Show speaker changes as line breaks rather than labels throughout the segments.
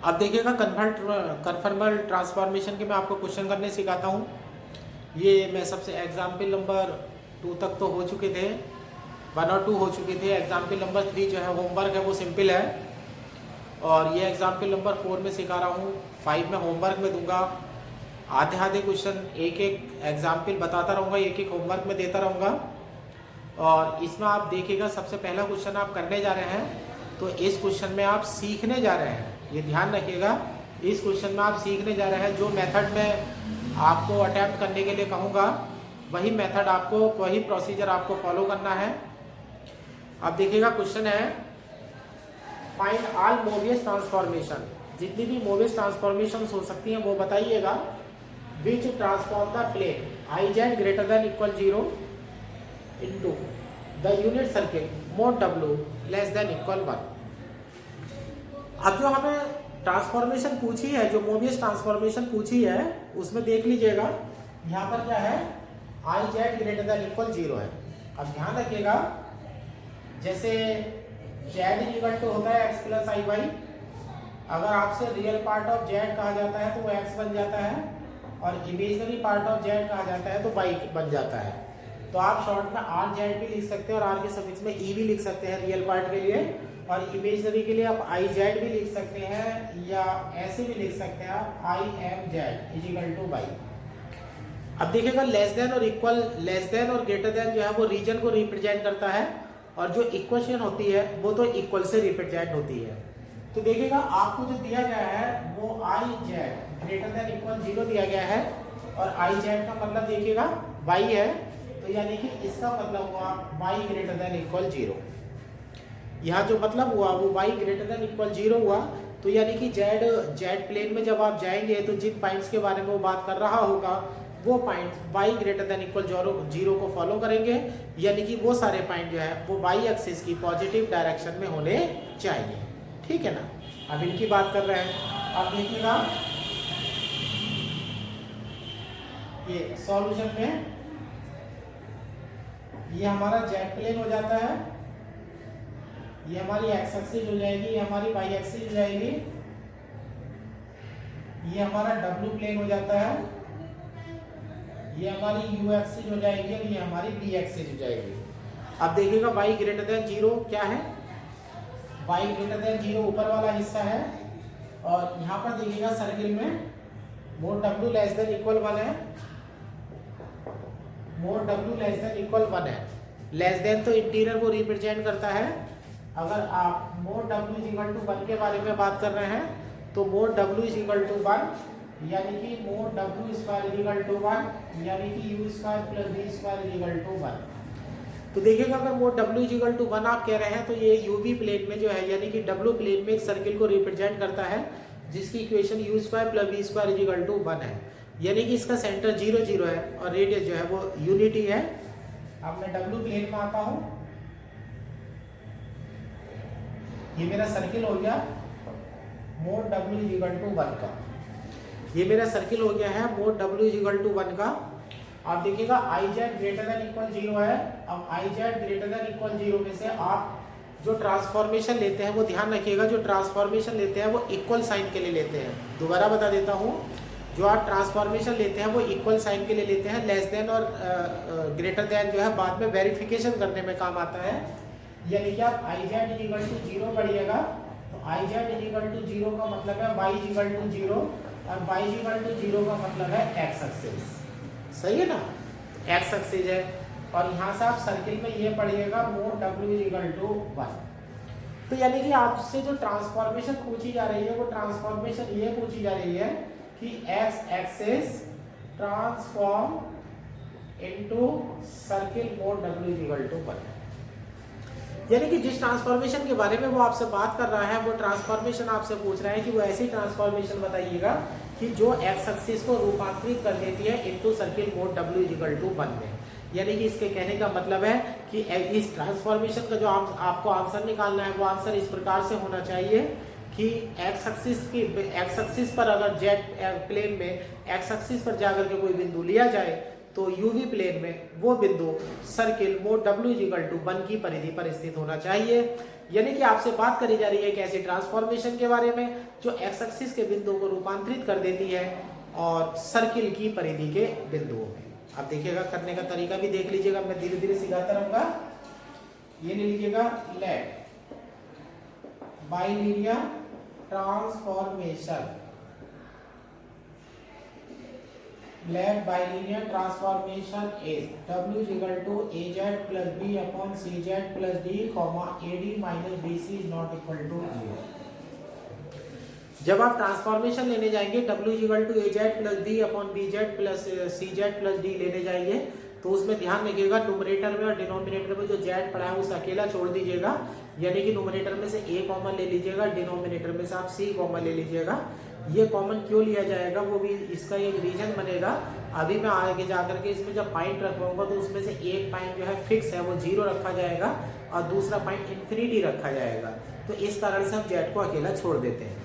अब देखिएगा conformal transformation के मैं आपको क्वेश्चन करने सिखाता हूँ। ये मैं सबसे एग्जाम्पल नंबर 2 तक तो हो चुके थे, 1 और 2 हो चुके थे। एग्जाम्पल नंबर 3 जो है होमवर्क है वो सिंपल है, और ये एग्जाम्पल नंबर 4 में सिखा रहा हूँ। 5 में होमवर्क में दूंगा, आधे आधे क्वेश्चन एक एक एग्जाम्पल बताता रहूँगा, एक एक होमवर्क में देता रहूँगा। और इसमें आप देखिएगा सबसे पहला क्वेश्चन आप करने जा रहे हैं, तो इस क्वेश्चन में आप सीखने जा रहे हैं, ये ध्यान रखिएगा। इस क्वेश्चन में आप सीखने जा रहे हैं, जो मेथड में आपको अटेम्प्ट करने के लिए कहूँगा वही मेथड आपको, वही प्रोसीजर आपको फॉलो करना है। अब देखिएगा क्वेश्चन है, फाइंड ऑल मोबियस ट्रांसफॉर्मेशन, जितनी भी मोबियस ट्रांसफॉर्मेशन हो सकती हैं वो बताइएगा। Which transform the plane I Z greater than equal 0 into the unit circle mod W less than equal 1। अब जो हमें ट्रांसफॉर्मेशन पूछी है, जो मोबियस ट्रांसफॉर्मेशन पूछी है, उसमें देख लीजिएगा यहाँ पर क्या है, आई जेड ग्रेटर देन इक्वल 0 है। अब ध्यान रखिएगा, जैसे जेड इक्वल टू होता है एक्स प्लस आई वाई, अगर आपसे रियल पार्ट ऑफ जेड कहा जाता है तो वो एक्स बन जाता है, और इमेजिनरी पार्ट ऑफ जेड कहा जाता है तो वाई बन जाता है। तो आप शॉर्ट में आर जेड भी लिख सकते हैं, और आर के सफिक्स में ई भी लिख सकते हैं रियल पार्ट के लिए, और इमेजिनरी के लिए आप आई जेड भी लिख सकते हैं, या ऐसे भी लिख सकते हैं आप I M Z is equal to Y. अब देखिएगा लेस देन और इक्वल, लेस देन और ग्रेटर देन जो है वो रीजन को रिप्रेजेंट करता है, और जो इक्वेशन होती है वो तो इक्वल से रिप्रेजेंट होती है। तो देखिएगा आपको जो दिया गया है वो आई जेड ग्रेटर देन इक्वल 0 दिया गया है, और आई जेड का मतलब देखिएगा वाई है, तो यानी कि इसका मतलब हुआ वाई ग्रेटर देन इक्वल 0। यहाँ जो मतलब हुआ वो वाई ग्रेटर देन इक्वल 0 हुआ, तो यानी कि जेड प्लेन में जब आप जाएंगे तो जिन पॉइंट्स के बारे में वो बात कर रहा होगा वो point Y greater than equal 0 को फॉलो करेंगे, यानी कि वो सारे पॉइंट जो है वो वाई एक्सिस की पॉजिटिव डायरेक्शन में होने चाहिए। ठीक है ना, अब इनकी बात कर रहे हैं। अब देखिएगा ये सॉल्यूशन में ये हमारा जेड प्लेन हो जाता है, ये हमारी एक्स एक्सिस हो जाएगी, ये हमारी वाई एक्सिस हो जाएगी, ये हमारा डब्ल्यू प्लेन हो जाता है, ये हमारी यू एक्सिस हो जाएगी, और ये हमारी बी एक्सिस हो जाएगी। अब देखिएगा y ग्रेटर देन 0 क्या है, y ग्रेटर देन 0 ऊपर वाला हिस्सा है, और यहाँ पर देखिएगा सर्किल में mod W less than equal 1 है, mod W less than equal 1 है। लेस देन तो इंटीरियर को रिप्रेजेंट करता है। अगर आप mod W is equal to 1 के बारे में बात कर रहे हैं तो mod W is equal to 1, यानी कि mod W square is equal to 1, यानी कि U square plus V square is equal to 1। तो देखिएगा अगर mod W is equal to 1 आप कह रहे हैं तो ये UV प्लेन में जो है, यानी कि W प्लेन में एक सर्किल को रिप्रेजेंट करता है जिसकी equation U square plus V square is equal to 1 है, यानी कि इसका सेंटर 0 0 है और रेडियस जो है वो यूनिटी है। अब मैं W प्लेन में आता हूँ, ये मेरा सर्किल हो गया mod W is equal to 1 का, ये मेरा सर्किल हो गया है mod W is equal to 1 का। आप देखिएगा I Z greater than equal 0 है। अब I Z greater than equal 0 में से आप जो ट्रांसफॉर्मेशन लेते हैं वो ध्यान रखिएगा, जो ट्रांसफॉर्मेशन लेते हैं वो इक्वल साइन के लिए लेते हैं। दोबारा बता देता हूँ, जो आप ट्रांसफॉर्मेशन लेते हैं वो इक्वल साइन के लिए लेते हैं। लेस देन और ग्रेटर देन जो है बाद में वेरिफिकेशन करने में काम आता है, यानी कि आप I Z is equal to 0 पढ़िएगा तो I Z is equal to 0 का मतलब है वाई इज इक्वल टू 0, और y इज इक्वल टू 0 का मतलब है x एक्सिस। सही है ना, x एक्सिस है, और यहाँ से आप सर्किल में ये पढ़िएगा mod W is equal to 1। तो यानी कि आपसे जो ट्रांसफॉर्मेशन पूछी जा रही है वो ट्रांसफॉर्मेशन ये पूछी जा रही है कि x axis transform into circle mod W is equal to 1, यानी कि जिस ट्रांसफॉर्मेशन के बारे में वो आपसे बात कर रहा है वो ट्रांसफॉर्मेशन आपसे पूछ रहा है कि वो ऐसी ट्रांसफॉर्मेशन बताइएगा कि जो एक्स एक्सिस को रूपांतरित कर देती है into circle mod W is equal to 1 में। यानी कि इसके कहने का मतलब है कि इस ट्रांसफॉर्मेशन का जो आपको आंसर निकालना है वो आंसर इस प्रकार से होना चाहिए कि एक्स एक्सिस पर अगर जेड प्लेन में एक्स एक्सिस पर जाकर के कोई बिंदु लिया जाए तो यूवी प्लेन में वो बिंदु circle mod W is equal to 1 की परिधि पर स्थित होना चाहिए। यानी कि आपसे बात करी जा रही है एक ऐसी ट्रांसफॉर्मेशन के बारे में जो एक्स एक्सिस के बिंदुओं को रूपांतरित कर देती है और सर्किल की परिधि के बिंदुओं में। अब देखिएगा करने का तरीका भी देख लीजिएगा, मैं धीरे धीरे सिखाता रहूंगा। ये ले लीजिएगा let bilinear transformation, let bilinear transformation is W is equal to AZ plus B upon CZ plus D, AD minus BC is not equal to 0। जब आप ट्रांसफॉर्मेशन लेने जाएंगे W is equal to AZ plus B upon BZ plus CZ plus D लेने जाएंगे तो उसमें ध्यान रखिएगा न्यूमरेटर में और डिनोमिनेटर में जो Z पड़ा है उसे अकेला छोड़ दीजिएगा, यानी कि न्यूमरेटर में से A कॉमन ले लीजिएगा, डिनोमिनेटर में से आप C कॉमन ले लीजिएगा। ये कॉमन क्यों लिया जाएगा वो भी इसका एक रीजन बनेगा। अभी मैं आगे जाकर के इसमें जब पॉइंट रखवाऊंगा तो उसमें से एक पॉइंट जो है फिक्स है वो 0 रखा जाएगा और दूसरा पॉइंट इंफिनिटी रखा जाएगा, तो इस कारण से हम Z को अकेला छोड़ देते हैं।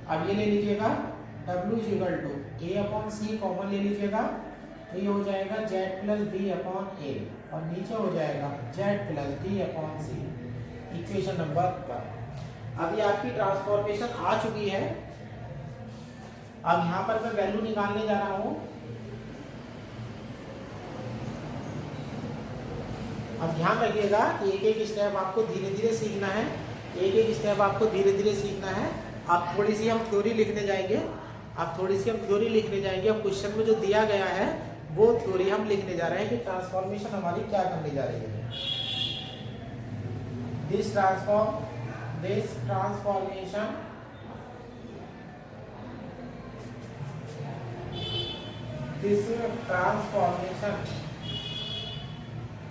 अब ये ले लीजिएगा W is equal to A upon C common ले लीजिएगा, तो ये हो जाएगा Z plus B upon A और नीचे हो जाएगा Z plus D upon C, equation number 1। अब ये आपकी ट्रांसफॉर्मेशन आ चुकी है। अब यहाँ पर मैं वैल्यू निकालने जा रहा हूँ। अब ध्यान रखिएगा कि एक एक स्टेप आपको धीरे धीरे सीखना है, एक एक स्टेप आपको धीरे धीरे सीखना है। अब थोड़ी सी हम थ्योरी लिखने जाएंगे, अब क्वेश्चन में जो दिया गया है वो थ्योरी हम लिखने जा रहे हैं कि ट्रांसफॉर्मेशन हमारी क्या करने जा रही है। This transformation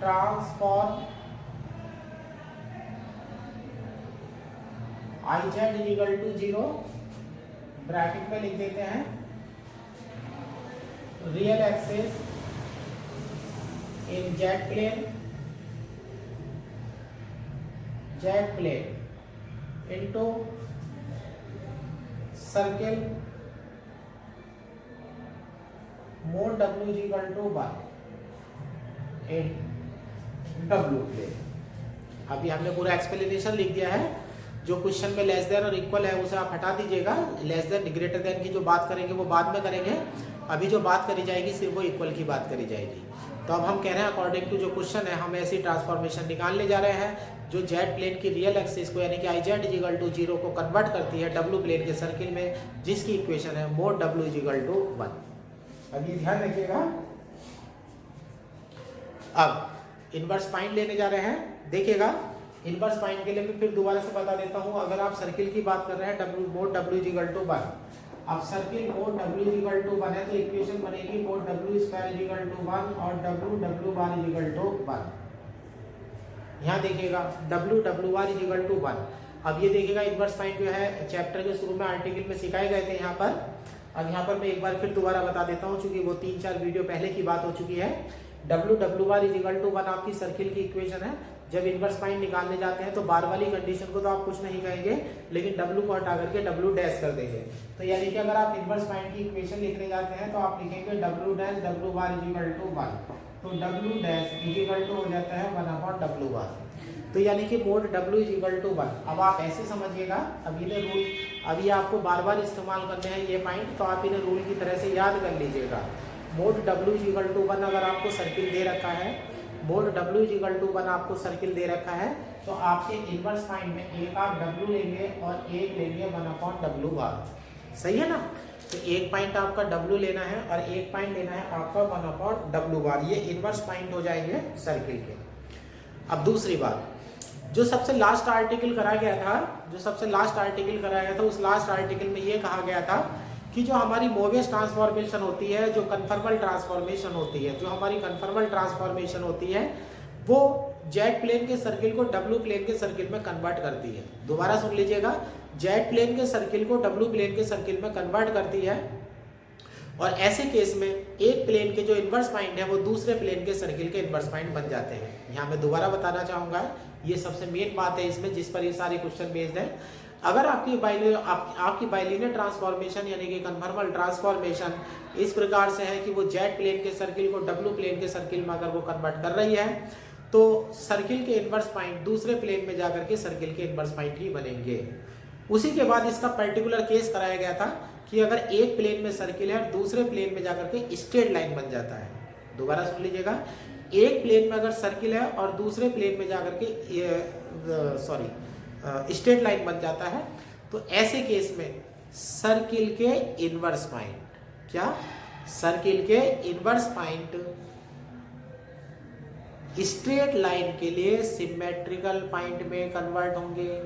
transform IZ is equal to 0, bracket में लिख देते हैं real axis in Z plane into circle mod W is equal to 1 in W plane. अभी हमने पूरा एक्सप्लेनेशन लिख दिया है। जो क्वेश्चन में लेस देन और इक्वल है उसे आप हटा दीजिएगा, लेस देन ग्रेटर देन की जो बात करेंगे वो बाद में करेंगे, अभी जो बात करी जाएगी सिर्फ वो इक्वल की बात करी जाएगी। तो अब हम कह रहे हैं अकॉर्डिंग टू जो क्वेश्चन है हम ऐसी ट्रांसफॉर्मेशन निकालने जा रहे हैं जो जेड प्लेन की रियल एक्सिस को यानी कि IZ इज इक्वल टू 0 को कन्वर्ट करती है W प्लेन के सर्किल में, जिसकी इक्वेशन है mod W is equal to 1। अब ये ध्यान रखिएगा। अब इनवर्स पॉइंट लेने जा रहे हैं, देखिएगा इनवर्स पॉइंट के लिए मैं फिर दोबारा से बता देता हूं। अगर आप सर्किल की बात कर रहे हैं W mod W is equal to 1, अब circle mod W is equal to 1 है तो इक्वेशन बनेगी mod W square is equal to 1 और W bar is equal to 1। यहाँ देखिएगा W bar is equal to 1। अब ये देखिएगा इनवर्स पॉइंट जो है चैप्टर के शुरू में आर्टिकल में सिखाए गए थे यहाँ पर। अब यहाँ पर मैं एक बार फिर दोबारा बता देता हूँ क्योंकि वो 3-4 वीडियो पहले की बात हो चुकी है। W bar is equal to 1 आपकी सर्किल की इक्वेशन है। जब इनवर्स पॉइंट निकालने जाते हैं तो बार वाली कंडीशन को तो आप कुछ नहीं कहेंगे, लेकिन W को हटा करके W डैश कर देंगे। तो यानी कि अगर आप इनवर्स पॉइंट की इक्वेशन लिखने जाते हैं तो आप लिखेंगे W dash W bar is equal to 1, तो W dash is equal to हो जाता है 1/W बार। तो यानी कि mod W is equal to 1। अब आप ऐसे समझिएगा, अब ये रूल अभी आपको बार बार इस्तेमाल करने हैं ये पॉइंट, तो आप इन्हें रूल की तरह से याद कर लीजिएगा। Mod W is equal to 1 अगर आपको सर्किल दे रखा है, mod W is equal to 1 आपको सर्किल दे रखा है, तो आपके इनवर्स पॉइंट में एक आप W लेंगे और एक लेंगे 1/W बार। सही है ना? तो एक पॉइंट आपका W लेना है और एक पॉइंट लेना है आपका 1/W बार। ये इनवर्स पॉइंट हो जाएंगे सर्किल के। अब दूसरी बात, जो सबसे लास्ट आर्टिकल कराया गया था, उस लास्ट आर्टिकल में ये कहा गया था कि जो हमारी मोवियस ट्रांसफॉर्मेशन होती है, जो कन्फर्मल ट्रांसफॉर्मेशन होती है, वो जेड प्लेन के सर्किल को W प्लेन के सर्किल में कन्वर्ट करती है। दोबारा सुन लीजिएगा, जेड प्लेन के सर्किल को W प्लेन के सर्किल में कन्वर्ट करती है और ऐसे केस में एक प्लेन के जो इनवर्स पॉइंट है वो दूसरे प्लेन के सर्किल के इनवर्स पॉइंट बन जाते हैं। यहाँ मैं दोबारा बताना चाहूंगा, ये सबसे मेन बात है इसमें जिस पर ये सारे क्वेश्चन बेस्ड है। अगर आपकी बाइलिनियर ट्रांसफॉर्मेशन यानी कि कन्फर्मल ट्रांसफॉर्मेशन इस प्रकार से है कि वो जेड प्लेन के सर्किल को W प्लेन के सर्किल में अगर वो कन्वर्ट कर रही है, तो सर्किल के इन्वर्स पॉइंट दूसरे प्लेन में जाकर के सर्किल के इन्वर्स पॉइंट ही बनेंगे। उसी के बाद इसका पर्टिकुलर केस कराया गया था कि अगर एक प्लेन में सर्किल है और दूसरे प्लेन में जाकर के स्ट्रेट लाइन बन जाता है। दोबारा सुन लीजिएगा, एक प्लेन में अगर सर्किल है और दूसरे प्लेन में जाकर के स्ट्रेट लाइन बन जाता है, तो ऐसे केस में सर्किल के इन्वर्स पॉइंट, क्या सर्किल के इन्वर्स पॉइंट स्ट्रेट लाइन के लिए सिमेट्रिकल पॉइंट में कन्वर्ट होंगे।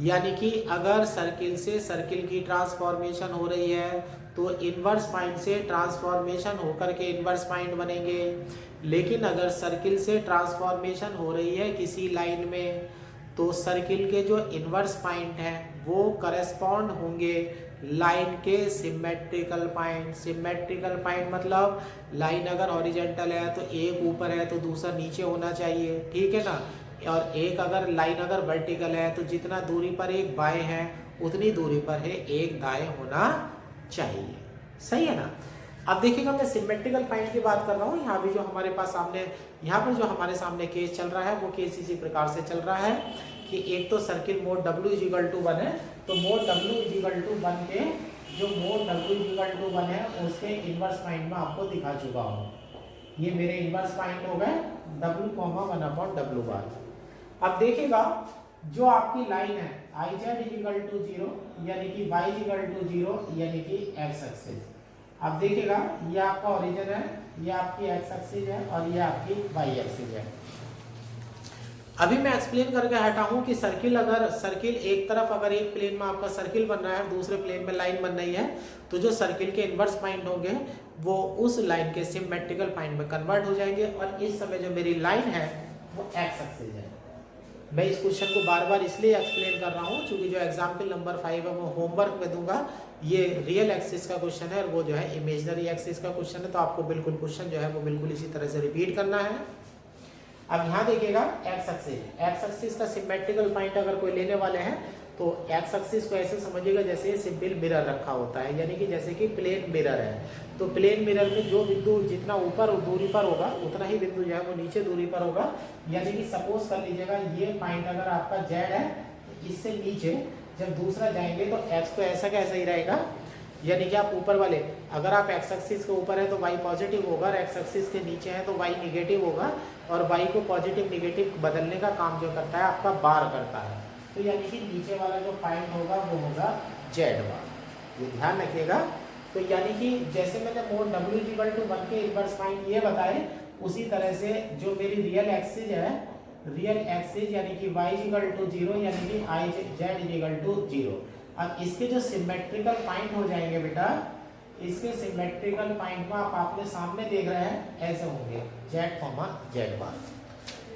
यानी कि अगर सर्किल से सर्किल की ट्रांसफॉर्मेशन हो रही है तो इन्वर्स पॉइंट से ट्रांसफॉर्मेशन होकर के इन्वर्स पॉइंट बनेंगे। लेकिन अगर सर्किल से ट्रांसफॉर्मेशन हो रही है किसी लाइन में तो सर्किल के जो इन्वर्स पॉइंट हैं वो करेस्पॉन्ड होंगे लाइन के सिमेट्रिकल पॉइंट। सिमेट्रिकल पॉइंट मतलब लाइन अगर हॉरिजॉन्टल है तो एक ऊपर है तो दूसरा नीचे होना चाहिए, ठीक है ना। और एक अगर लाइन अगर वर्टिकल है तो जितना दूरी पर एक बाएं है उतनी दूरी पर है एक दाएं होना चाहिए, सही है ना। अब देखिएगा मैं सिमेट्रिकल पॉइंट की बात कर रहा हूँ। यहाँ भी जो हमारे पास सामने यहाँ पर जो हमारे सामने केस चल रहा है वो केस इसी प्रकार से चल रहा है कि एक तो सर्किल मोड W=1 है, तो मोड W=1 के जो मोड W=1 है उसके इन्वर्स पॉइंट में आपको दिखा चुका हूँ। ये मेरे इन्वर्स पॉइंट हो गए W, 1/W'। अब देखिएगा जो आपकी लाइन है IZ=0 यानी कि Y=0 यानी कि x एक्सिस। अब देखिएगा ये आपका ओरिजिन है, ये आपकी x एक्सिस है और ये आपकी y एक्सिस है। अभी मैं एक्सप्लेन करके हटा हूं कि सर्किल एक तरफ अगर एक प्लेन में आपका सर्किल बन रहा है दूसरे प्लेन में लाइन बन रही है तो जो सर्किल के इन्वर्स पॉइंट होंगे वो उस लाइन के सिमेट्रिकल पॉइंट में कन्वर्ट हो जाएंगे। और इस समय जो मेरी लाइन है वो x एक्सिस है। मैं इस क्वेश्चन को बार बार इसलिए एक्सप्लेन कर रहा हूँ क्योंकि जो एग्जाम्पल नंबर 5 है वो होमवर्क में दूंगा। ये रियल एक्सिस का क्वेश्चन है और वो जो है इमेजनरी एक्सिस का क्वेश्चन है, तो आपको बिल्कुल क्वेश्चन जो है वो बिल्कुल इसी तरह से रिपीट करना है। अब यहाँ देखिएगा एक्स एक्सिस का सिमेट्रिकल पॉइंट अगर कोई लेने वाले हैं तो एक्स एक्सिस को ऐसे समझिएगा जैसे सिंपल मिरर रखा होता है, यानी कि जैसे कि प्लेन मिरर है। तो प्लेन मिरर में जो बिंदु जितना ऊपर दूरी पर होगा उतना ही बिंदु जो है वो नीचे दूरी पर होगा। यानी कि सपोज कर लीजिएगा ये पॉइंट अगर आपका जेड है तो इससे नीचे जब दूसरा जाएंगे तो एक्स तो ऐसा का ऐसा ही रहेगा। यानी कि आप ऊपर वाले अगर आप एक्स एक्सिस के ऊपर है तो वाई पॉजिटिव होगा और एक्स एक्सिस के नीचे है तो वाई निगेटिव होगा। और वाई को पॉजिटिव निगेटिव बदलने का काम जो करता है आपका बार करता है। तो यानी कि नीचे वाला जो पॉइंट होगा वो होगा जेड बार, ये ध्यान रखिएगा। तो यानी कि जैसे मैंने मोड W=1 के इन्वर्स पॉइंट ये बताए उसी तरह से जो मेरी रियल एक्सिस है, रियल एक्सिस यानी कि Y=0 यानी कि Z=0। अब इसके जो सिमेट्रिकल पॉइंट हो जाएंगे बेटा, इसके सिमेट्रिकल पॉइंट में आप अपने सामने देख रहे हैं ऐसे होंगे Z, Z बार।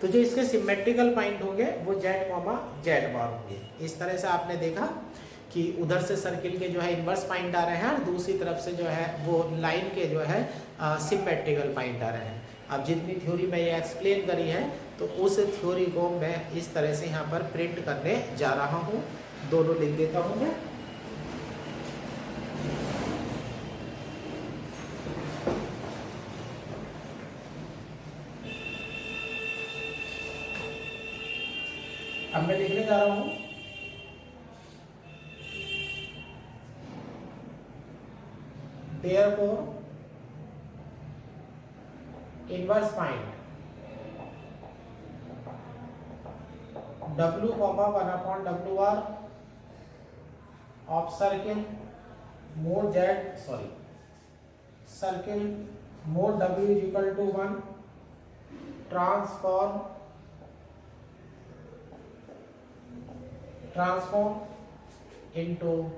तो जो इसके सिमेट्रिकल पॉइंट होंगे वो Z, Z बार होंगे। इस तरह से आपने देखा कि उधर से सर्किल के जो है इन्वर्स पॉइंट आ रहे हैं और दूसरी तरफ से जो है वो लाइन के जो है सिमेट्रिकल पॉइंट आ रहे हैं। अब जितनी थ्योरी मैं ये एक्सप्लेन करी है तो उस थ्योरी को मैं इस तरह से यहाँ पर प्रिंट करने जा रहा हूँ। दोनों लिख देता हूँ मैं। अब मैं लिखने जा रहा हूँ therefore inverse point W, 1/WR of circle mode W=1 transform into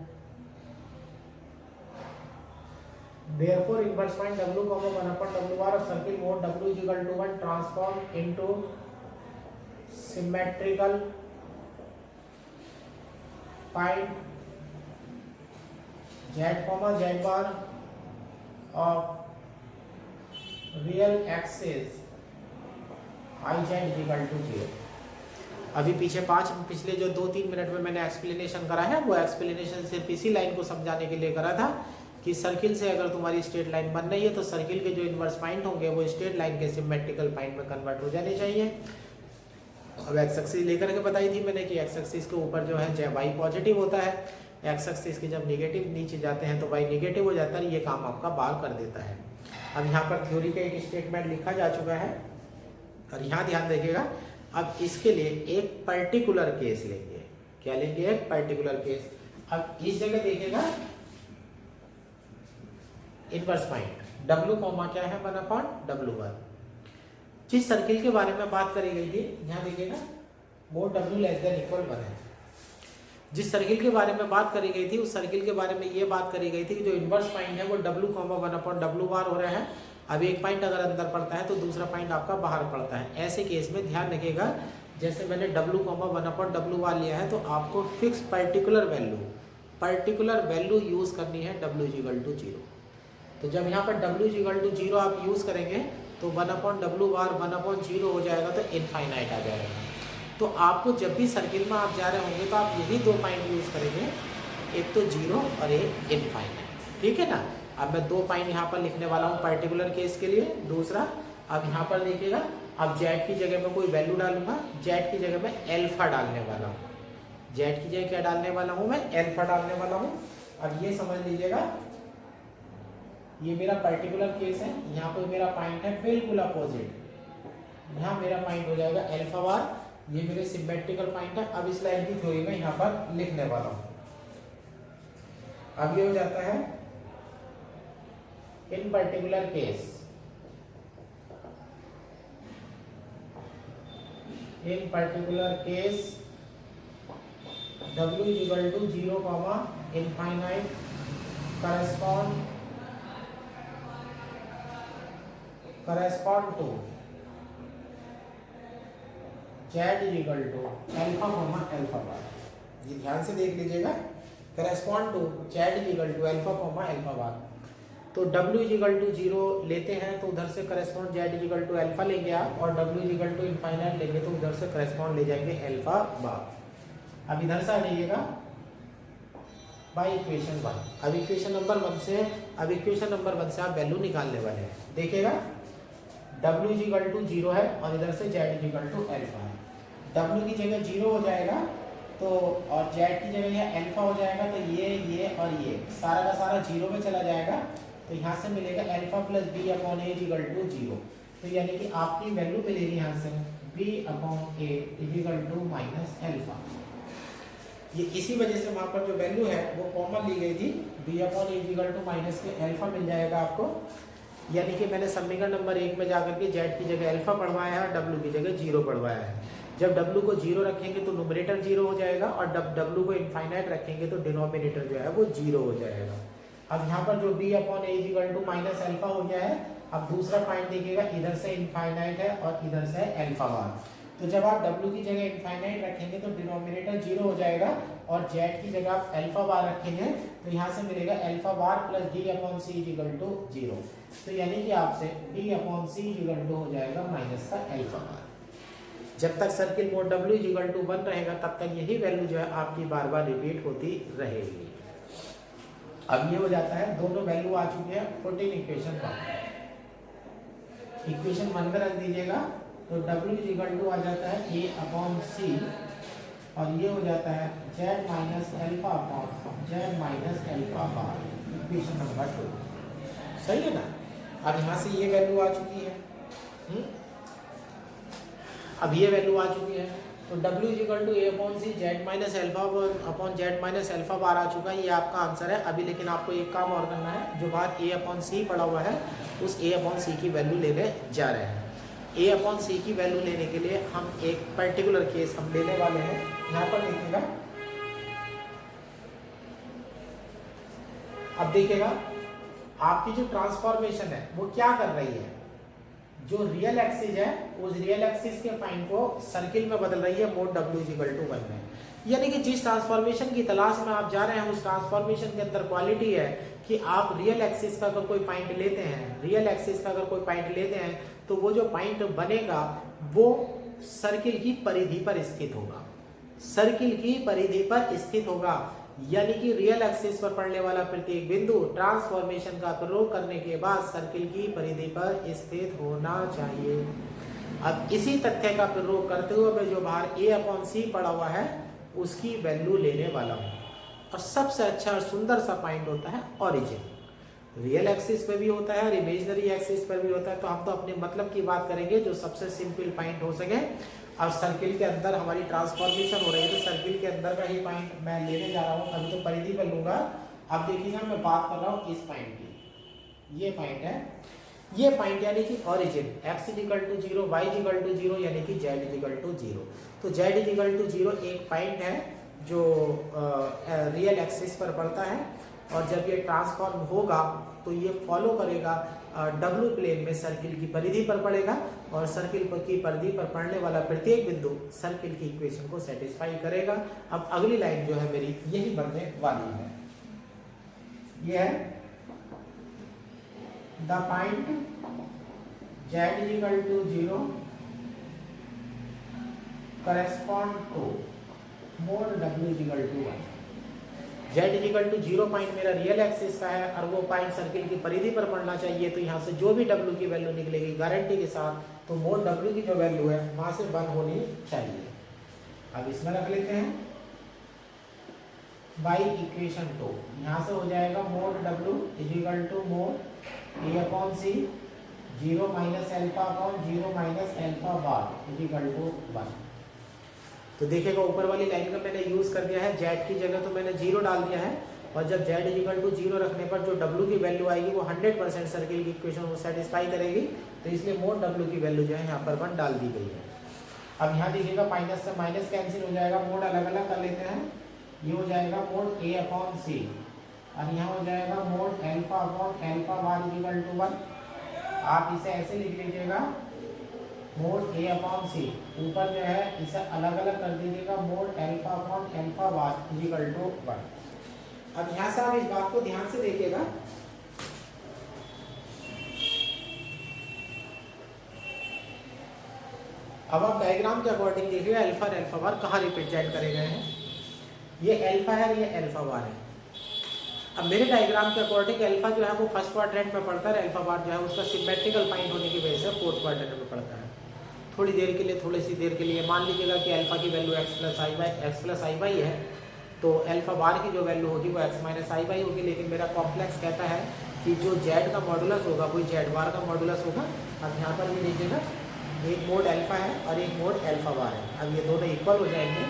therefore inverse point W, 1/WR of circle mode W=1 transform into symmetrical point Z, Z bar of real axis IZ=0। अभी पिछले जो 2-3 minute में मैंने explanation करा है वो explanation सिर्फ इसी लाइन को समझाने के लिए करा था कि सर्किल से अगर तुम्हारी स्ट्रेट लाइन बन रही है तो सर्किल के जो इन्वर्स पॉइंट होंगे वो स्ट्रेट लाइन के सिमेट्रिकल पॉइंट में कन्वर्ट हो जाने चाहिए। अब एक्स एक्सिस लेकर के बताई थी मैंने कि एक्स एक्सिस के ऊपर जो है वाई पॉजिटिव होता है, एक्स एक्सिस के जब निगेटिव नीचे जाते हैं तो वाई निगेटिव हो जाता है। ये काम आपका बाहर कर देता है। अब यहाँ पर थ्योरी का एक स्टेटमेंट लिखा जा चुका है और यहाँ ध्यान रखिएगा। अब इसके लिए एक पर्टिकुलर केस लेंगे। क्या लेंगे? एक पर्टिकुलर केस। अब इस जगह देखिएगा इनवर्स पॉइंट W कॉमा क्या है 1/W1। जिस सर्किल के बारे में बात करी गई थी यहाँ देखिएगा mode W less than equal 1 है। जिस सर्किल के बारे में बात करी गई थी उस सर्किल के बारे में ये बात करी गई थी कि जो इनवर्स पॉइंट है वो W कॉमा 1/W बार हो रहा है। अब एक पॉइंट अगर अंदर पड़ता है तो दूसरा पॉइंट आपका बाहर पड़ता है। ऐसे केस में ध्यान रखिएगा जैसे मैंने W कॉमा 1/W बार लिया है तो आपको फिक्स पर्टिकुलर वैल्यू यूज करनी है W इक्वल टू 0। तो जब यहाँ पर W इक्वल टू 0 आप यूज करेंगे तो 1/W बार 1/0 हो जाएगा तो इनफाइनाइट आ जाएगा। तो आपको जब भी सर्किल में आप जा रहे होंगे तो आप यही दो पॉइंट यूज करेंगे, एक तो 0 और एक इनफाइनाइट। ठीक है ना। अब मैं दो पॉइंट यहाँ पर लिखने वाला हूँ पर्टिकुलर केस के लिए। दूसरा अब यहाँ पर देखिएगा अब जेड की जगह में कोई वैल्यू डालूंगा, जेड की जगह में एल्फा डालने वाला हूँ। जेड की जगह क्या डालने वाला हूँ मैं? एल्फा डालने वाला हूँ। अब ये समझ लीजिएगा ये मेरा पर्टिकुलर केस है। यहाँ पे मेरा पॉइंट है बिल्कुल अपोजिट। यहाँ मेरा पॉइंट हो जाएगा एल्फा बार, ये मेरे सिमेट्रिकल पॉइंट है। अब इस लाइन की थ्योरी में यहाँ पर लिखने वाला हूँ। अब ये हो जाता है in particular case, W equal to 0 comma infinite correspond to Z equal to alpha comma alpha bar. ये ध्यान से देख लीजिएगा, correspond to Z equal to alpha comma alpha bar. तो W इक्वल टू 0 लेते हैं तो उधर से correspond Z equal to alpha लेंगे आप, और W इक्वल टू इनफाइनाइट लेंगे तो उधर से करस्पॉन्ड ले जाएंगे अल्फा बार। अब इधर से आ जाइएगा बाय इक्वेशन 1। अब इक्वेशन नंबर 1 से आप वैल्यू निकालने वाले हैं। देखिएगा W इक्वल टू 0 है और इधर से Z इक्वल टू अल्फा है। W की जगह 0 हो जाएगा तो और Z की जगह यह अल्फा हो जाएगा, तो ये और ये सारा का सारा 0 में चला जाएगा। तो यहाँ से मिलेगा alpha plus B upon A equal to 0। तो यानी कि आपकी वैल्यू मिलेगी यहाँ से b upon A equal to minus alpha. ये इसी वजह से वहाँ पर जो वैल्यू है वो कॉमन ली गई थी, b upon A equal to minus के अल्फा मिल जाएगा आपको। यानी कि मैंने समीकरण नंबर 1 में जाकर के Z की जगह अल्फा पढ़वाया है और W की जगह 0 पढ़वाया है। जब W को 0 रखेंगे तो न्यूमरेटर 0 हो जाएगा और W को इनफाइनाइट रखेंगे तो डिनोमिनेटर जो है वो 0 हो जाएगा। अब यहाँ पर जो b upon A equal to minus alpha हो गया है। अब दूसरा पॉइंट देखिएगा, इधर से इनफाइनाइट है और इधर से अल्फा बार। तो जब आप W की जगह इनफाइनाइट रखेंगे तो डिनोमिनेटर 0 हो जाएगा और Z की जगह आप अल्फा बार रखेंगे तो यहाँ से मिलेगा alpha bar plus d upon c equal to 0। तो यानी कि आपसे d upon c equal to हो जाएगा माइनस का अल्फा बार। जब तक circle mod W equal to 1 रहेगा तब तक यही वैल्यू जो है आपकी बार बार रिपीट होती रहेगी। अब ये हो जाता है, दोनों वैल्यू आ चुकी है, 14 इक्वेशन 1 में रख दीजिएगा तो W इक्वल टू आ जाता है a अपॉन सी और ये हो जाता है Z minus alpha upon Z minus alpha बार, इक्वेशन नंबर 2। सही है ना। अब यहाँ से ये वैल्यू आ चुकी है। अब ये वैल्यू आ चुकी है तो W equal to a upon C Z minus alpha upon Z minus alpha bar आ चुका है। ये आपका आंसर है। अभी लेकिन आपको एक काम और करना है, जो बार a अपॉन सी पड़ा हुआ है उस a अपॉन सी की वैल्यू लेने जा रहे हैं। a अपॉन सी की वैल्यू लेने के लिए हम एक पर्टिकुलर केस हम लेने वाले हैं। यहाँ पर देखिएगा, अब देखिएगा आपकी जो ट्रांसफॉर्मेशन है वो क्या कर रही है, जो रियल एक्सिस है उस रियल एक्सिस के पॉइंट को सर्किल में बदल रही है मोड W इक्वल टू 1 में। यानी कि जिस ट्रांसफॉर्मेशन की तलाश में आप जा रहे हैं उस ट्रांसफॉर्मेशन के अंदर क्वालिटी है कि आप रियल एक्सिस का अगर कोई पॉइंट लेते हैं तो वो जो पॉइंट बनेगा वो सर्किल की परिधि पर स्थित होगा। यानी कि रियल एक्सिस पर पड़ने वाला प्रत्येक बिंदु ट्रांसफॉर्मेशन का प्रयोग करने के बाद सर्किल की परिधि पर स्थित होना चाहिए। अब इसी तथ्य का प्रयोग करते हुए मैं जो बाहर A/C पड़ा हुआ है उसकी वैल्यू लेने वाला हूँ। और सबसे अच्छा और सुंदर सा पॉइंट होता है ओरिजिन। रियल एक्सिस पे भी होता है और इमेजिनरी एक्सिस पर भी होता है, तो हम तो अपने मतलब की बात करेंगे जो सबसे सिंपल पॉइंट हो सके। अब सर्किल के अंदर हमारी ट्रांसफॉर्मेशन हो रही है तो सर्किल के अंदर का ही पॉइंट मैं लेने जा रहा हूँ। अभी तो परिधि पर लूंगा। अब देखिएगा मैं बात कर रहा हूँ इस पॉइंट की। ये पॉइंट है, ये पॉइंट यानी कि ओरिजिन x = 0, y = 0 यानी कि z = 0। तो z = 0 एक पॉइंट है जो रियल एक्सिस पर पड़ता है और जब ये ट्रांसफॉर्म होगा तो ये फॉलो करेगा डब्ल्यू प्लेन में सर्किल की परिधि पर पड़ेगा और सर्किल की परिधि पर पड़ने वाला प्रत्येक बिंदु सर्किल की इक्वेशन को सेटिस्फाई करेगा। अब अगली लाइन जो है मेरी यही बनने वाली है। ये है the point z = 0 correspond to mod w = 1। z = 0 point मेरा रियल एक्सिस का है और वो पॉइंट सर्किल की परिधि पर पड़ना चाहिए। तो यहाँ से जो भी w की वैल्यू निकलेगी गारंटी के साथ, तो मोड w की जो वैल्यू है वहां से 1 होनी चाहिए। अब इसमें रख लेते हैं बाई इक्वेशन 2। यहाँ से हो जाएगा मोड w = मोड A/C 0 - α/0 - α बार = 1। तो देखिएगा ऊपर वाली लाइन का मैंने यूज कर दिया है, z की जगह तो मैंने 0 डाल दिया है और जब z = 0 रखने पर जो w की वैल्यू आएगी वो 100% सर्किल की इक्वेशन को सेटिस्फाई करेगी। तो इसलिए मोड w की वैल्यू जो है यहाँ पर 1 डाल दी गई है। अब यहाँ देखिएगा माइनस से माइनस कैंसिल हो जाएगा, मोड अलग अलग कर लेते हैं। ये हो जाएगा मोड A/C और यहाँ हो जाएगा मोड α/α बार = 1। आप इसे ऐसे लिख लीजिएगा मोड A/C, ऊपर जो है इसे अलग अलग कर दीजिएगा मोड α/α बार = 1। अब यहाँ से आप इस बात को ध्यान से देखिएगा। अब आप डायग्राम के अकॉर्डिंग देखिएगा अल्फा और अल्फा बार कहाँ रिप्रेजेंट करे गए हैं। ये अल्फा है और ये अल्फा बार है। अब मेरे डायग्राम के अकॉर्डिंग अल्फा जो है वो फर्स्ट क्वाड्रेंट में पड़ता है, अल्फा बार जो है उसका सिमेट्रिकल पॉइंट होने की वजह से फोर्थ क्वाड्रेंट में पड़ता है। थोड़ी देर के लिए, थोड़ी सी देर के लिए मान लीजिएगा कि अल्फा की वैल्यू x + i/y है, तो अल्फा बार की जो वैल्यू होगी वो x - i/y होगी। लेकिन मेरा कॉम्प्लेक्स कहता है कि जो z का मॉडुलस होगा वो z बार का मॉडुलस होगा। अब यहाँ पर ये देखिएगा एक मोड अल्फा है और एक मोड अल्फा बार है। अब ये दोनों इक्वल हो जाएंगे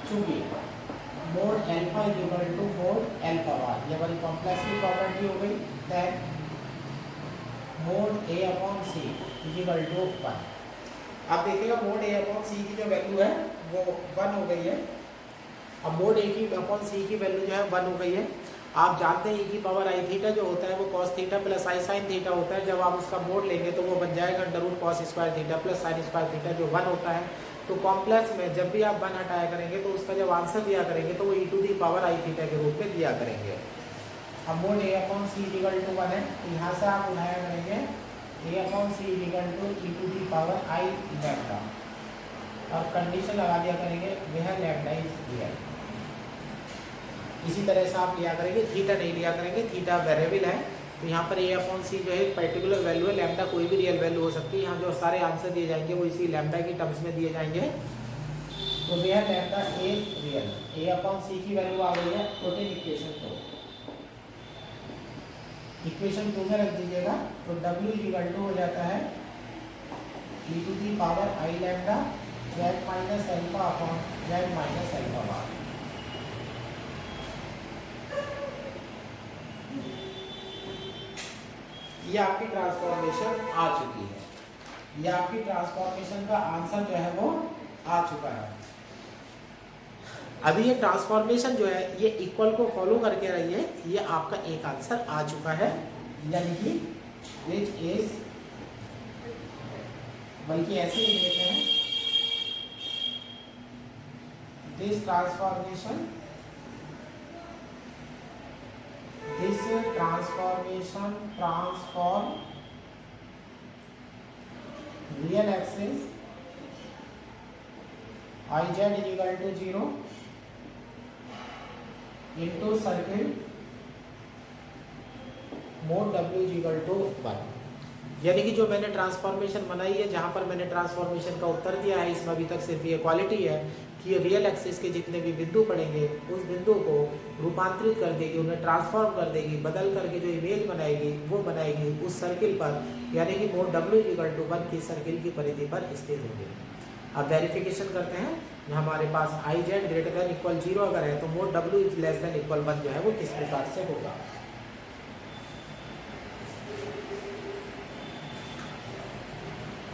चूंकि mode alpha = mode alpha bar, ये वाली कॉम्प्लेक्स की प्रॉपर्टी हो गई। That mode A/C = 1। अब देखिएगा मोड A/C की जो वैल्यू है वो 1 हो गई है। अब मोड A/C की वैल्यू जो है 1 हो गई है। आप जानते हैं e⁻i जो होता है वो cos θ + i sin θ होता है। जब आप उसका मोड लेंगे तो वो बन जाएगा √cos² θ + sin² θ जो 1 होता है। तो कॉम्प्लेक्स में जब भी आप 1 हटाया करेंगे तो उसका जब आंसर दिया करेंगे तो वो e⁻i θ के रूप में दिया करेंगे। अब मोड A/C = 1 है, तो यहाँ से आप उठाया करेंगे A/C = e⁻i λ और कंडीशन लगा दिया करेंगे वह लैम्डा इज रियल। इसी तरह से आप लिया करेंगे, थीटा नहीं लिया करेंगे, थीटा वेरिएबल है। तो यहाँ पर A/C जो है एक पर्टिकुलर वैल्यू है, लैम्डा कोई भी रियल वैल्यू हो सकती है। यहाँ जो सारे आंसर दिए जाएंगे वो इसी लैम्डा की टर्म्स में दिए जाएंगे। तो वह लैम्डा इज रियल। A/C की वैल्यू आ गई है, प्रोटीन इक्वेशन 2। इक्वेशन 2 में रख दीजिएगा तो w = हो जाता है e⁻i λ z - α/z - α बार। ये आपकी ट्रांसफॉर्मेशन आ चुकी है। ये आपकी ट्रांसफॉर्मेशन का आंसर जो है वो आ चुका है। अभी ये ट्रांसफॉर्मेशन जो है ये इक्वल को फॉलो करके रही है। ये आपका एक आंसर आ चुका है, यानी कि विच इज, बल्कि ऐसे ही लेते हैं this transformation transform real axis i Z is equal to 0 into circle mod W is equal to 1। यानी कि जो मैंने ट्रांसफॉर्मेशन बनाई है, जहाँ पर मैंने ट्रांसफॉर्मेशन का उत्तर दिया है, इसमें अभी तक सिर्फ ये क्वालिटी है कि ये रियल एक्सिस के जितने भी बिंदु पड़ेंगे उस बिंदु को रूपांतरित कर देगी, उन्हें ट्रांसफॉर्म कर देगी, बदल करके जो इमेज बनाएगी वो बनाएगी उस सर्किल पर, यानी कि मोड डब्ल्यू इक्वल टू 1 की सर्किल की परिधि पर स्थित होंगे। अब वेरिफिकेशन करते हैं, हमारे पास I Z greater than equal 0 अगर है तो mod W is less than equal 1 जो है वो किस प्रकार से होगा।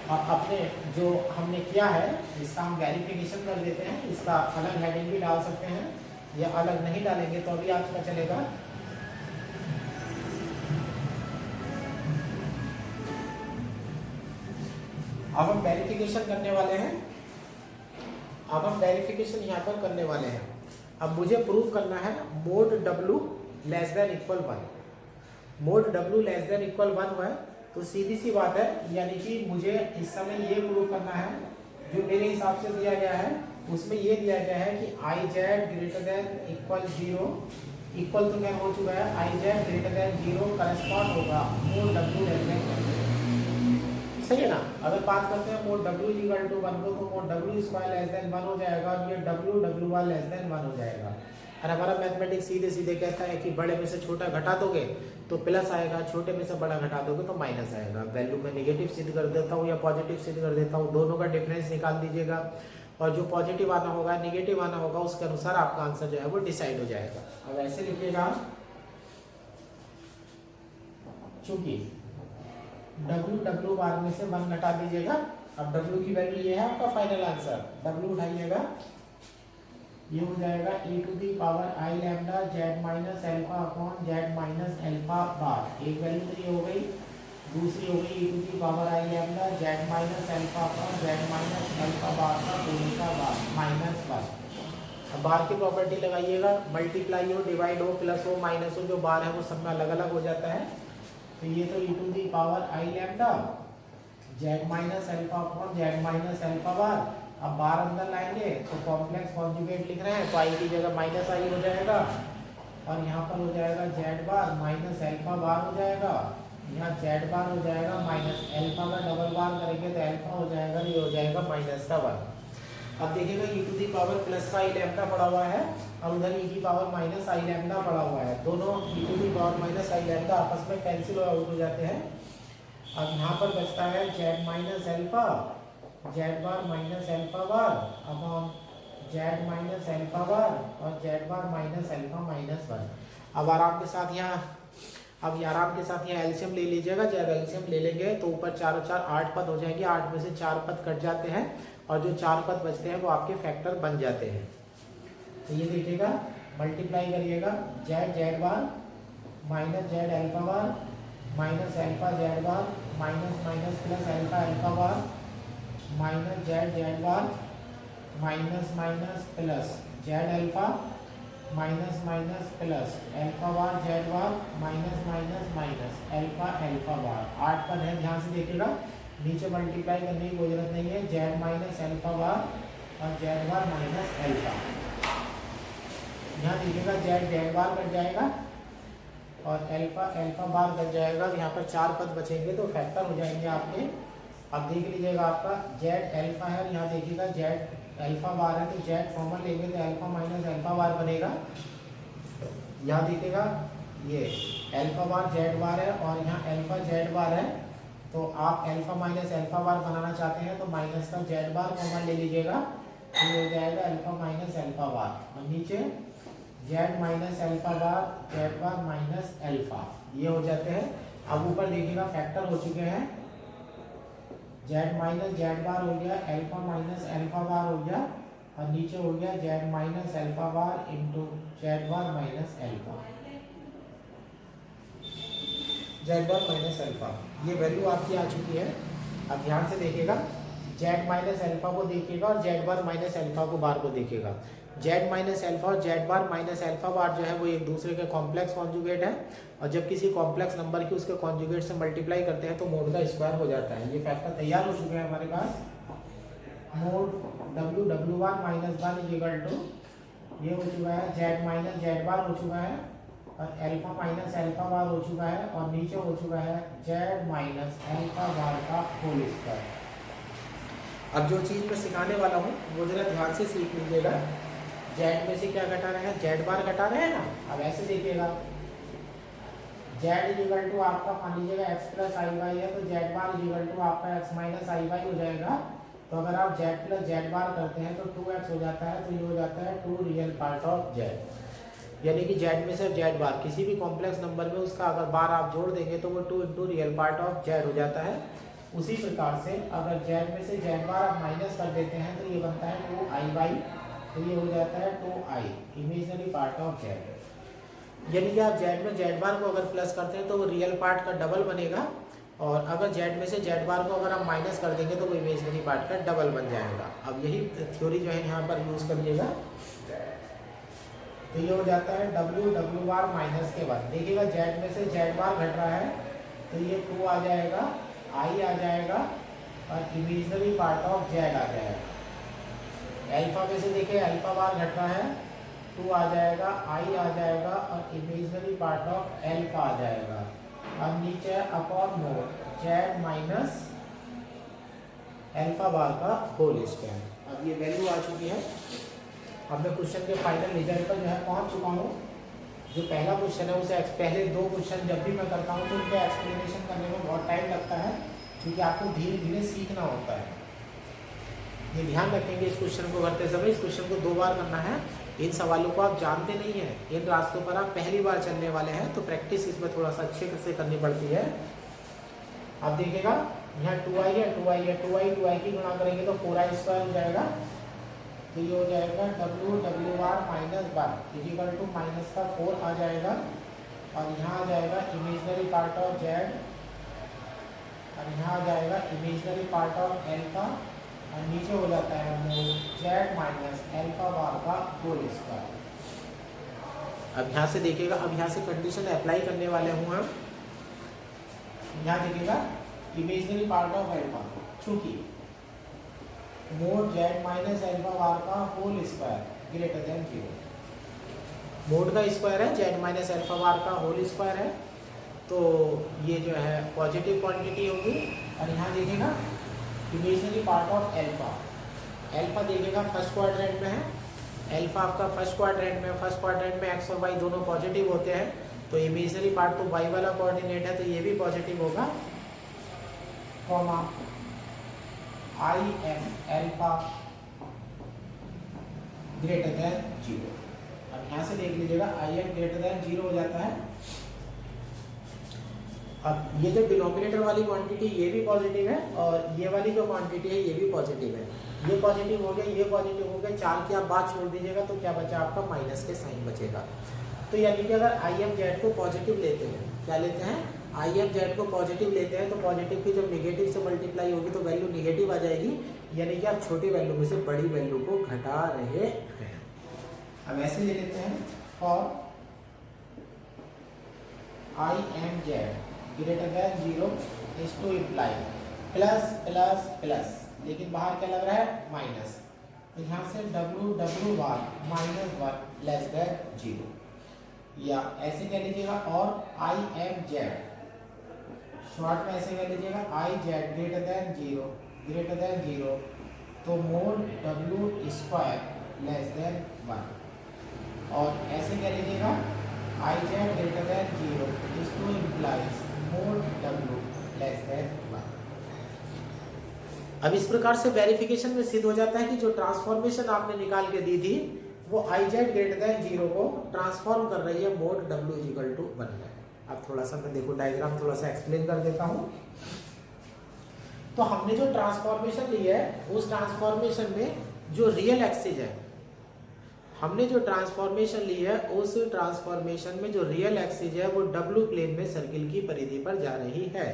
और अपने जो हमने किया है इसका हम वेरिफिकेशन कर देते हैं, इसका अलग हेडिंग भी डाल सकते हैं या अलग नहीं डालेंगे तो भी आपका चलेगा। अब हम वेरिफिकेशन करने वाले हैं, अब हम वेरिफिकेशन यहाँ पर करने वाले हैं। अब मुझे प्रूव करना है mode W less than equal 1। Mode W less than equal 1 हुआ है तो सीधी सी बात है, यानी कि मुझे इस समय ये प्रूव करना है, जो मेरे हिसाब से दिया गया है उसमें ये दिया गया है कि आई Z greater than equal 0 equal तो क्या हो चुका है, आई जेड ग्रेटर देन 0 करस्पॉन्ड होगा मोड डब्ल्यू लेस देन, सही है ना। अगर बात करते हैं मोड डब्ल्यू इक्वल टू 1 को तो mod W square less than 1 हो जाएगा और ये W W one less than 1 हो जाएगा। और हमारा मैथमेटिक्स सीधे सीधे कहता है कि बड़े में से छोटा घटा दोगे तो प्लस आएगा, छोटे में से बड़ा घटा दोगे तो माइनस आएगा। वैल्यू में नेगेटिव सिद्ध कर देता हूँ या पॉजिटिव सिद्ध कर देता हूँ, दोनों का डिफरेंस निकाल दीजिएगा और जो पॉजिटिव आना होगा नेगेटिव आना होगा उसके अनुसार आपका आंसर जो है वो डिसाइड हो जाएगा। अब ऐसे लिखिएगा, चूंकि डब्ल्यू डब्ल्यू बार में से 1 घटा दीजिएगा। अब डब्ल्यू की वैल्यू ये है आपका फाइनल आंसर, डब्ल्यू उठाइएगा, ये हो जाएगा e to the power I lambda Z minus alpha upon Z minus alpha bar. एक वैल्यू तो ये हो गई, दूसरी हो गई e to the power I lambda Z minus alpha upon Z minus alpha bar का पूरे का बार माइनस 1। अब बार की प्रॉपर्टी लगाइएगा, मल्टीप्लाई हो, डिवाइड हो, प्लस हो, माइनस हो, जो बार है वो सब में अलग अलग हो जाता है। तो ये तो e to the power I lambda Z minus alpha upon Z minus alpha bar. अब बार अंदर लाएंगे तो कॉम्प्लेक्स कॉन्जुगेट लिख रहे हैं तो आई की जगह माइनस आई हो जाएगा और यहाँ पर हो जाएगा जेड बार माइनस एल्फा बार हो जाएगा, यहाँ जेड बार हो जाएगा माइनस एल्फा का डबल बार करेंगे तो एल्फा हो जाएगा, ये हो जाएगा माइनस का 1। अब देखिएगा e to the power plus का आई लैम्डा पड़ा हुआ है और उधर e की पावर माइनस आई लैम्डा पड़ा हुआ है, दोनों e to the power minus i lambda आपस में कैंसिल आउट हो जाते हैं। अब यहाँ पर बचता है Z minus alpha Z bar minus alpha bar upon Z minus alpha bar और Z bar minus alpha minus 1। अब आराम के साथ यहाँ एलसीएम ले लीजिएगा, जब एलसीएम ले लेंगे तो ऊपर 4 और 4 8 पद हो जाएंगे, 8 में से 4 पद कट जाते हैं और जो 4 पद बचते हैं वो आपके फैक्टर बन जाते हैं। तो ये देखिएगा, मल्टीप्लाई करिएगा, Z Z bar minus Z alpha bar minus alpha Z bar minus minus plus alpha alpha bar minus Z Z bar minus minus plus Z alpha minus minus plus alpha bar Z bar minus minus minus alpha alpha bar. 8 पद है, ध्यान से देखिएगा, नीचे multiply करने की कोई जरूरत नहीं है, जेड माइनस एल्फा बार और जेड बार माइनस एल्फा। यहाँ देखिएगा जेड जेड बार कट जाएगा और एल्फा एल्फा बार कट जाएगा, यहाँ पर 4 पद बचेंगे तो फैक्टर हो जाएंगे आपके। अब देख लीजिएगा आपका जेड एल्फा है, यहाँ देखिएगा जेड एल्फा बार है तो जेड कॉमन लेंगे तो एल्फा माइनस एल्फा बार बनेगा। यहाँ देखिएगा ये एल्फा बार जेड बार है और यहाँ एल्फा जेड बार है, तो आप एल्फा माइनस एल्फा बार बनाना चाहते हैं तो माइनस का जेड बार कॉमन ले लीजिएगा, ये हो जाएगा एल्फा माइनस एल्फा बार और नीचे Z minus alpha bar Z bar minus alpha, ये हो जाते हैं। अब ऊपर देखिएगा फैक्टर हो चुके हैं, जेड माइनस जेड बार हो गया, एल्फा माइनस एल्फा बार हो गया और नीचे हो गया Z minus alpha bar into Z bar minus alpha, Z bar minus alpha. ये वैल्यू आपकी आ चुकी है। अब ध्यान से देखिएगा, जेड माइनस एल्फा को देखिएगा और जेड बार माइनस एल्फा को बार को देखिएगा। जेड माइनस एल्फा और जेड बार माइनस एल्फा बार जो है वो एक दूसरे के कॉम्प्लेक्स कॉन्जुगेट है और जब किसी कॉम्प्लेक्स नंबर की उसके कॉन्जुगेट से मल्टीप्लाई करते हैं तो मोड का स्क्वायर हो जाता है। ये फैक्टर तैयार हो चुके हैं हमारे पास। Mod W1 minus 1 is equal to, ये हो चुका है जेड माइनस जेड बार हो चुका है, और एल्फा माइनस एल्फा बार हो चुका है, और नीचे हो चुका है जेड माइनस एल्फा बार का होल स्क्वायर। अब जो चीज़ मैं सिखाने वाला हूँ वो जरा ध्यान से सीख लीजिएगा। जेड में से क्या घटा रहे हैं, जेड बार घटा रहे हैं ना। अब ऐसे देखिएगा, जेड इज इक्वल टू आपका मान लीजिएगा एक्स प्लस आई वाई है, तो z bar is equal to आपका एक्स माइनस आई वाई हो जाएगा। तो अगर आप जेड प्लस जेड बार करते हैं तो 2x हो जाता है, तो ये हो जाता है 2 रियल पार्ट ऑफ जेड। यानी कि जेड में से जेड बार किसी भी कॉम्प्लेक्स नंबर में उसका अगर बार आप जोड़ देंगे तो वो 2 into real part of Z हो जाता है। उसी प्रकार से अगर जेड में से जेड बार आप माइनस कर देते हैं तो ये बनता है 2i/, तो ये हो जाता है 2i imaginary part of Z. यानी कि आप जेड में जेड बार को अगर प्लस करते हैं तो वो रियल पार्ट का डबल बनेगा, और अगर जेड में से जेड बार को अगर आप माइनस कर देंगे तो वो इमेजिनरी पार्ट का डबल बन जाएगा। अब यही थ्योरी जो है यहाँ पर यूज करिएगा। तो ये हो जाता है W बार माइनस के बाद देखिएगा जेड में से जेड बार घट रहा है, तो ये 2 आ जाएगा, i आ जाएगा, और इमेजिनरी पार्ट ऑफ जेड आ जाएगा। एल्फा में से देखिए एल्फा बार घट रहा है, 2 आ जाएगा, i आ जाएगा, और इमेजिनरी पार्ट ऑफ एल्फा आ जाएगा। अब नीचे upon mod Z minus alpha bar का होल स्क्वायर। अब ये वैल्यू आ चुकी है। अब मैं क्वेश्चन के फाइनल रिजल्ट पर जो है पहुंच चुका हूँ। जो पहला क्वेश्चन है उसे पहले 2 क्वेश्चन जब भी मैं करता हूँ तो उनका एक्सप्लेनेशन करने में बहुत टाइम लगता है, क्योंकि आपको धीरे धीरे सीखना होता है। ये ध्यान रखेंगे इस क्वेश्चन को करते समय, इस क्वेश्चन को 2 बार करना है। इन सवालों को आप जानते नहीं हैं, इन रास्तों पर आप पहली बार चलने वाले हैं, तो प्रैक्टिस इसमें थोड़ा सा अच्छे से करनी पड़ती है। अब देखिएगा यहाँ 2i है, 2i की गुणा करेंगे तो 4i स्क्वायर हो जाएगा। तो ये हो जाएगा W bar minus 1 is equal to minus का 4 आ जाएगा, और यहाँ आ जाएगा इमेजिनरी पार्ट ऑफ जेड, और यहाँ आ जाएगा इमेजिनरी पार्ट ऑफ एल्फा, और नीचे हो जाता है mode Z minus alpha bar का होल स्क्वायर। अब यहाँ से देखिएगा, अब यहाँ से कंडीशन अप्लाई करने वाले हूँ हम। यहाँ देखिएगा इमेजिनरी पार्ट ऑफ एल्फा, चूंकि mod Z minus alpha bar का whole square greater than 0, mod का स्क्वायर है, जेड माइनस एल्फा बार का होल स्क्वायर है, तो ये जो है पॉजिटिव क्वांटिटी होगी। और यहाँ देखिएगा imaginary part of alpha, alpha देखिएगा फर्स्ट क्वाड्रेंट में है, एल्फा आपका फर्स्ट क्वाड्रेंट में, फर्स्ट क्वाड्रेंट में एक्स और वाई दोनों पॉजिटिव होते हैं, तो इमेजिनरी पार्ट तो वाई वाला कोऑर्डिनेट है, तो ये भी पॉजिटिव होगा, comma I am alpha greater than 0। अब यहाँ से देख लीजिएगा आई एम ग्रेटर देन 0 हो जाता है। अब ये जो डिनोमिनेटर वाली क्वांटिटी ये भी पॉजिटिव है, और ये वाली जो क्वांटिटी है ये भी पॉजिटिव है। ये पॉजिटिव हो गया, ये पॉजिटिव हो गया, 4 की आप बात छोड़ दीजिएगा तो क्या बचा आपका माइनस के साइन बचेगा। तो यानी कि अगर आई एम जेड को पॉजिटिव लेते हैं, क्या लेते हैं, आई एम जेड को पॉजिटिव लेते हैं, तो पॉजिटिव की जब नेगेटिव से मल्टीप्लाई होगी तो वैल्यू नेगेटिव आ जाएगी, यानी कि आप छोटी वैल्यू में से बड़ी वैल्यू को घटा रहे हैं। अब ऐसे ले लेते हैं for i M z greater than 0 is to imply plus plus plus, लेकिन बाहर क्या लग रहा है माइनस, तो यहाँ से W bar minus 1 less than 0, या ऐसे कह लीजिएगा, और आई एम जेड शॉर्ट में ऐसे कह लीजिएगा आई जेड ग्रेटर देन 0, तो mod W square less than 1, और ऐसे कह लीजिएगा आई Z greater than 0 is two implies mode W less then 1। अब इस प्रकार से वेरिफिकेशन में सिद्ध हो जाता है कि जो ट्रांसफॉर्मेशन आपने निकाल के दी थी वो आई जेड ग्रेटर देन 0 को ट्रांसफॉर्म कर रही है mod W is equal to 1 में। अब थोड़ा सा मैं देखो डायग्राम थोड़ा सा एक्सप्लेन कर देता हूँ। तो हमने जो ट्रांसफॉर्मेशन ली है उस ट्रांसफॉर्मेशन में जो रियल एक्सिस है, हमने जो ट्रांसफॉर्मेशन ली है उस ट्रांसफॉर्मेशन में जो रियल एक्सिस है वो W प्लेन में सर्किल की परिधि पर जा रही है।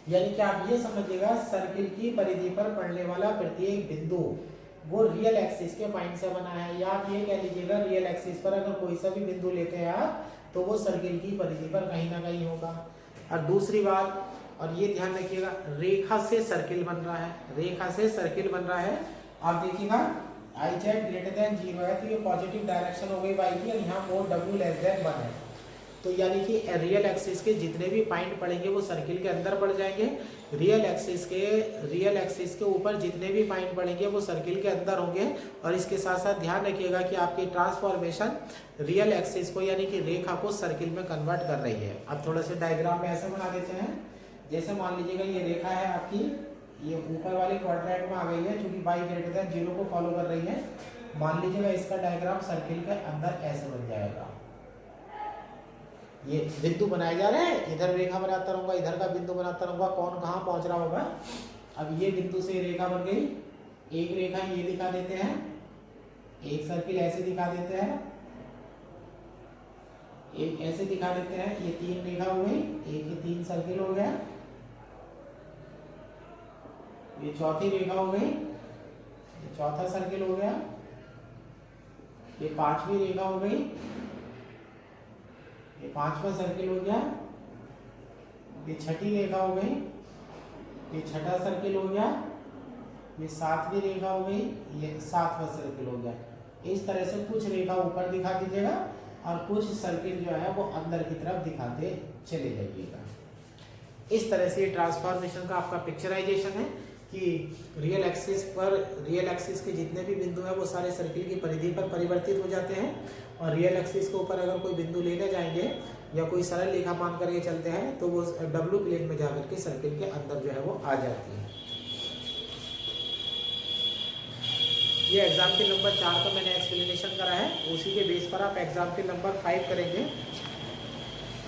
यानी कि आप ये समझिएगा सर्किल की परिधि पर पड़ने वाला प्रत्येक बिंदु वो रियल एक्सिस के पॉइंट से बना है, या आप ये कह लीजिएगा रियल एक्सिस पर अगर कोई सा भी बिंदु लेते हैं आप तो वो सर्किल की परिधि पर कहीं ना कहीं होगा। और दूसरी बात, और ये ध्यान रखिएगा, रेखा से सर्किल बन रहा है, रेखा से सर्किल बन रहा है, आप देखिएगा आई जेड ग्रेटर देन 0 है तो ये पॉजिटिव डायरेक्शन हो गई वाई की, और यहाँ मोड डब्ल्यू लेस देन 1 है। तो यानी कि रियल एक्सिस के जितने भी पॉइंट पड़ेंगे वो सर्किल के अंदर पड़ जाएंगे, रियल एक्सिस के ऊपर जितने भी पॉइंट पड़ेंगे वो सर्किल के अंदर होंगे। और इसके साथ साथ ध्यान रखिएगा कि आपकी ट्रांसफॉर्मेशन रियल एक्सिस को यानी कि रेखा को सर्किल में कन्वर्ट कर रही है। अब थोड़ा सा डायग्राम में ऐसे बना देते हैं, जैसे मान लीजिएगा ये रेखा है आपकी, ये ऊपर वाले क्वाड्रेंट में आ गई है क्योंकि y ग्रेटर देन 0 को फॉलो कर रही है। मान लीजिएगा इसका डायग्राम सर्किल के अंदर ऐसे बन जाएगा, ये बिंदु बनाए जा रहे हैं, इधर रेखा बनाता रहूंगा, इधर का बिंदु बनाता रहूंगा, कौन कहाँ पहुंच रहा होगा। अब ये बिंदु से रेखा बन गई, एक रेखा ये दिखा देते हैं, एक सर्किल ऐसे दिखा देते हैं, एक ऐसे दिखा देते हैं, ये 3 रेखा हो गई, एक ये 3 सर्किल हो गया, ये चौथी रेखा हो गई, ये चौथा सर्किल हो गया, ये 5वीं रेखा हो गई, ये 5वां सर्किल हो गया, ये 6ठी रेखा हो गई, ये 6ठा सर्किल हो गया, ये 7वीं रेखा हो गई, ये 7वां सर्किल हो गया। इस तरह से कुछ रेखा ऊपर दिखा दीजिएगा और कुछ सर्किल जो है वो अंदर की तरफ दिखाते चले जाइएगा। इस तरह से ट्रांसफॉर्मेशन का आपका पिक्चराइजेशन है कि रियल एक्सिस के जितने भी बिंदु हैं वो सारे सर्किल की परिधि पर परिवर्तित हो जाते हैं, और रियल एक्सिस के ऊपर अगर कोई बिंदु लेने जाएंगे या कोई सरल रेखा मान करके चलते हैं तो वो डब्ल्यू प्लेन में जाकर के सर्किल के अंदर जो है वो आ जाती है। ये एग्जाम्पल नंबर 4 का मैंने एक्सप्लेनेशन करा है, उसी के बेस पर आप एग्जाम्पल नंबर 5 करेंगे।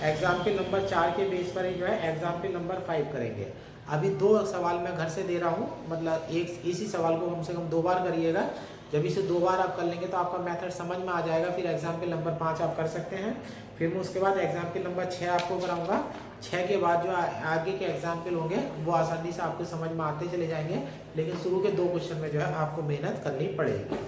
एग्जाम्पल नंबर 4 के बेस पर जो है एग्जाम्पल नंबर 5 करेंगे। अभी 2 सवाल मैं घर से दे रहा हूँ, मतलब एक इसी सवाल को कम से कम 2 बार करिएगा। जब इसे 2 बार आप कर लेंगे तो आपका मेथड समझ में आ जाएगा। फिर एग्जाम्पल नंबर 5 आप कर सकते हैं। फिर मैं उसके बाद एग्जाम्पल नंबर 6 आपको कराऊंगा। 6 के बाद जो आगे के एग्जाम्पल होंगे वो आसानी से आपको समझ में आते चले जाएंगे, लेकिन शुरू के 2 क्वेश्चन में जो है आपको मेहनत करनी पड़ेगी।